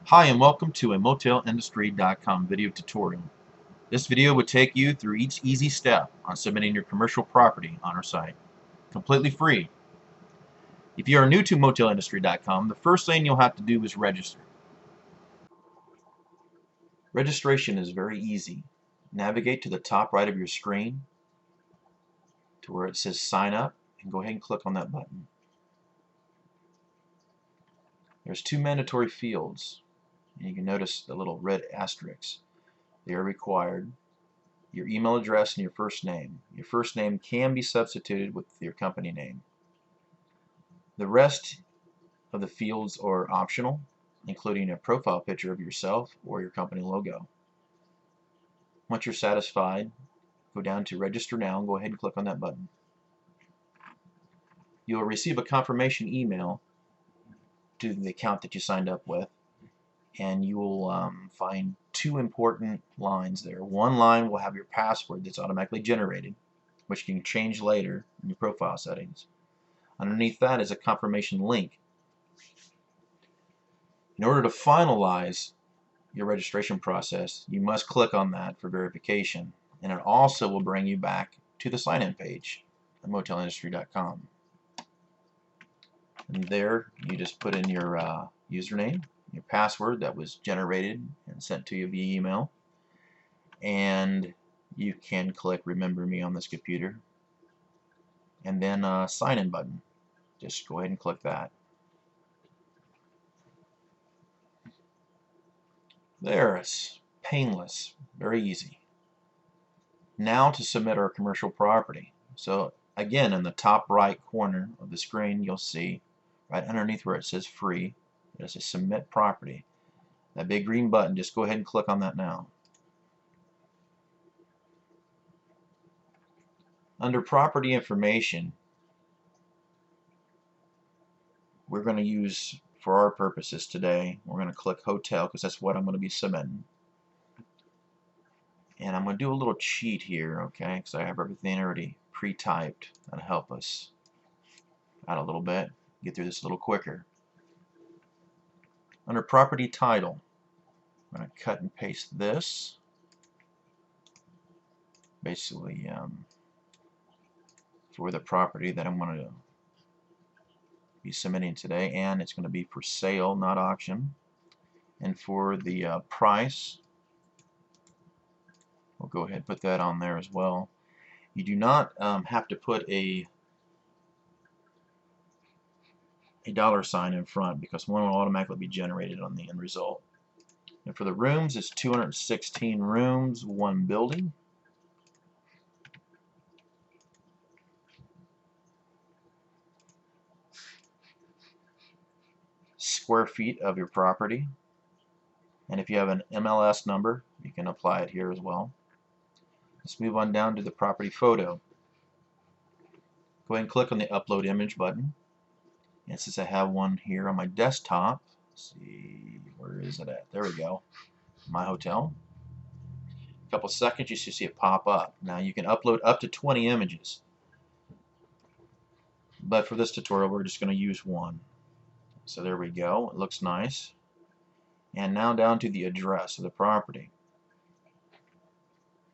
Hi and welcome to a motelindustry.com video tutorial. This video would take you through each easy step on submitting your commercial property on our site. Completely free. If you are new to motelindustry.com, the first thing you'll have to do is register. Registration is very easy. Navigate to the top right of your screen to where it says sign up and go ahead and click on that button. There's two mandatory fields. And you can notice the little red asterisks. They are required. Your email address and your first name. Your first name can be substituted with your company name. The rest of the fields are optional, including a profile picture of yourself or your company logo. Once you're satisfied, go down to register now and go ahead and click on that button. You'll receive a confirmation email to the account that you signed up with, and you will find two important lines there. One line will have your password that's automatically generated, which you can change later in your profile settings. Underneath that is a confirmation link. In order to finalize your registration process, you must click on that for verification, and it also will bring you back to the sign-in page at motelindustry.com. And there you just put in your username, your password that was generated and sent to you via email, and you can click remember me on this computer, and then sign in button. Just go ahead and click that. There, it's painless, very easy. Now to submit our commercial property. So again, in the top right corner of the screen, you'll see right underneath where it says free, there's a submit property. That big green button, just go ahead and click on that now. Under property information, we're going to use, for our purposes today, we're going to click hotel because that's what I'm going to be submitting. And I'm going to do a little cheat here, okay, because I have everything already pre-typed. That'll help us out a little bit, get through this a little quicker. Under property title, I'm going to cut and paste this. Basically, for the property that I'm going to be submitting today, and it's going to be for sale, not auction. And for the price, we'll go ahead and put that on there as well. You do not have to put a dollar sign in front because one will automatically be generated on the end result. And for the rooms, it's 216 rooms, one building. Square feet of your property, and if you have an MLS number, you can apply it here as well. Let's move on down to the property photo. Go ahead and click on the upload image button, and since I have one here on my desktop, let's see, where is it at? There we go, my hotel. A couple seconds, you should see it pop up. Now you can upload up to 20 images, but for this tutorial we're just going to use one. So there we go, it looks nice. And now down to the address of the property,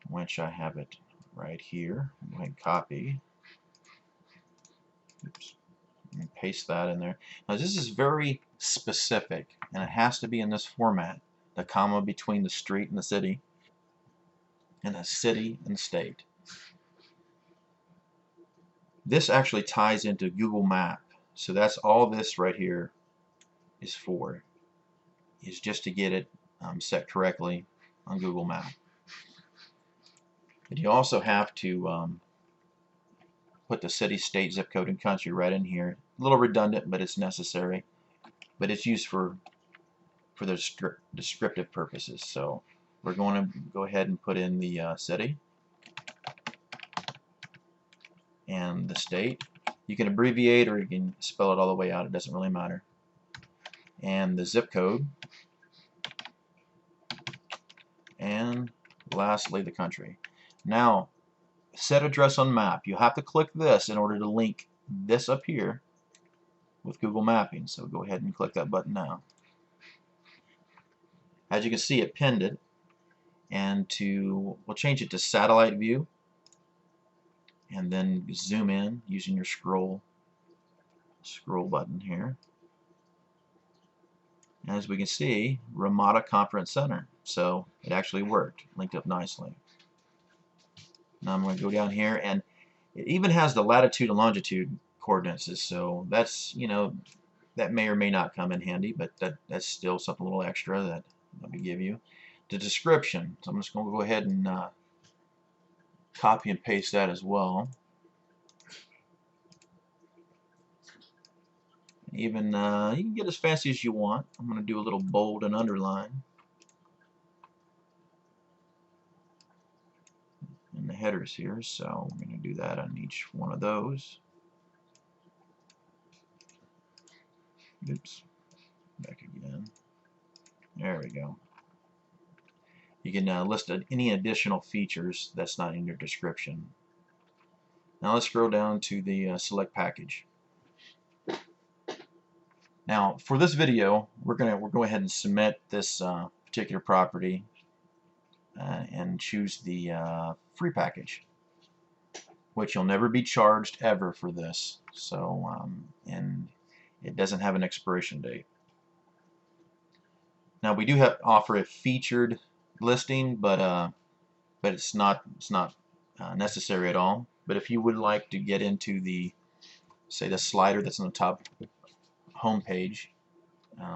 which I have it right here. Go ahead and copy. Oops. And paste that in there. Now this is very specific, and it has to be in this format. The comma between the street and the city, and the city and state. This actually ties into Google Map. So that's all this right here is for, is just to get it set correctly on Google Map. But you also have to put the city, state, zip code, and country right in here. A little redundant, but it's necessary. But it's used for the descriptive purposes. So we're going to go ahead and put in the city and the state. You can abbreviate or you can spell it all the way out. It doesn't really matter. And the zip code. And lastly, the country. Now, set address on map. You have to click this in order to link this up here with Google Mapping. So go ahead and click that button now. As you can see, it pinned it, and we'll change it to satellite view, and then zoom in using your scroll button here. As we can see, Ramada Conference Center. So it actually worked, linked up nicely. Now I'm going to go down here, and it even has the latitude and longitude coordinates. So that's, that may or may not come in handy, but that's still something a little extra that let me give you. The description. So I'm just going to go ahead and copy and paste that as well. Even you can get as fancy as you want. I'm going to do a little bold and underline in the headers here, so I'm going to do that on each one of those. Oops, back again. There we go. You can list any additional features that's not in your description. Now let's scroll down to the select package. Now for this video, we'll go ahead and submit this particular property and choose the free package, which you'll never be charged ever for this. So and it doesn't have an expiration date. Now we do offer a featured listing, but it's not necessary at all. But if you would like to get into the, say, the slider that's on the top home page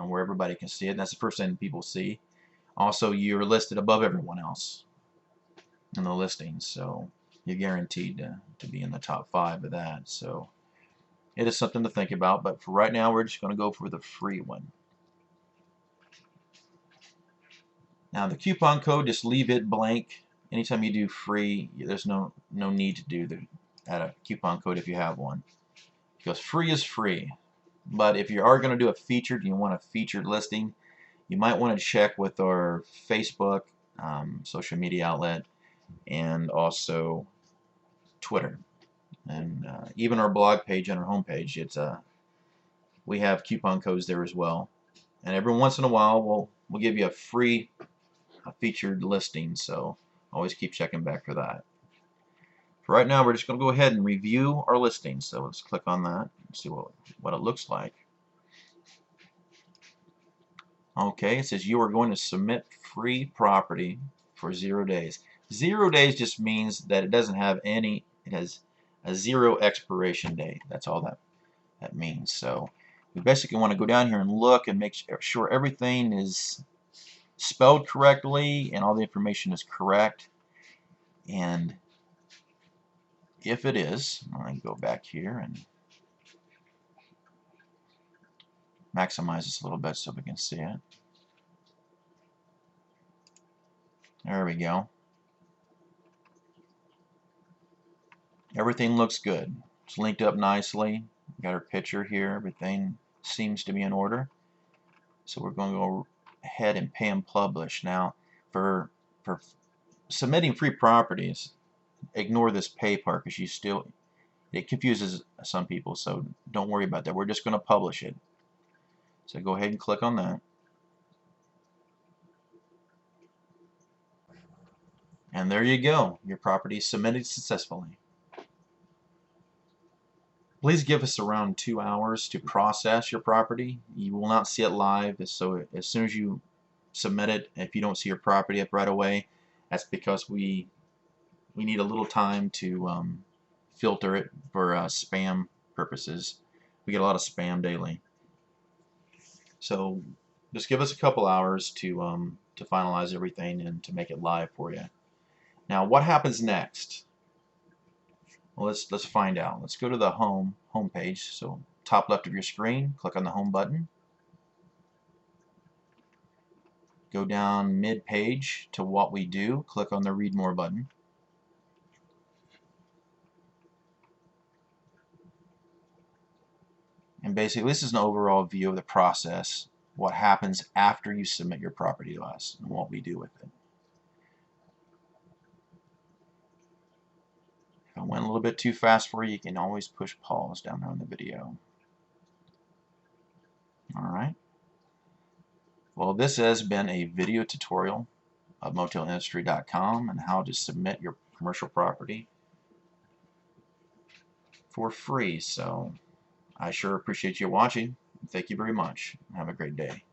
where everybody can see it, and that's the first thing people see. Also, you're listed above everyone else in the listings, so you're guaranteed to be in the top 5 of that. So it is something to think about, but for right now we're just going to go for the free one. Now the coupon code, just leave it blank. Anytime you do free, there's no need to add a coupon code if you have one, because free is free. But if you are going to do a featured, you want a featured listing, you might want to check with our Facebook social media outlet, and also Twitter, and even our blog page and our homepage. We have coupon codes there as well, and every once in a while we'll give you a free featured listing, so always keep checking back for that. For right now, we're just going to go ahead and review our listing, so let's click on that and see what it looks like. Okay, it says you are going to submit free property for 0 days. 0 days just means that it doesn't have any, it has a 0 expiration date. That's all that means. So we basically want to go down here and look and make sure everything is spelled correctly and all the information is correct. And if it is, I can go back here and maximize this a little bit so we can see it. There we go. Everything looks good. It's linked up nicely. We got our picture here. Everything seems to be in order. So we're going to go ahead and pay and publish. Now, for submitting free properties, ignore this pay part, because it confuses some people. So don't worry about that. We're just going to publish it. So go ahead and click on that. And there you go. Your property is submitted successfully. Please give us around 2 hours to process your property. You will not see it live, so as soon as you submit it, if you don't see your property up right away, that's because we need a little time to filter it for spam purposes. We get a lot of spam daily. So just give us a couple hours to finalize everything and to make it live for you. Now, what happens next? Well, let's find out. Let's go to the home page. So top left of your screen, click on the home button. Go down mid-page to what we do. Click on the read more button. And basically, this is an overall view of the process, what happens after you submit your property to us, and what we do with it. If I went a little bit too fast for you, you can always push pause down there on the video. Alright. Well, this has been a video tutorial of motelindustry.com and how to submit your commercial property for free. So I sure appreciate you watching. Thank you very much. Have a great day.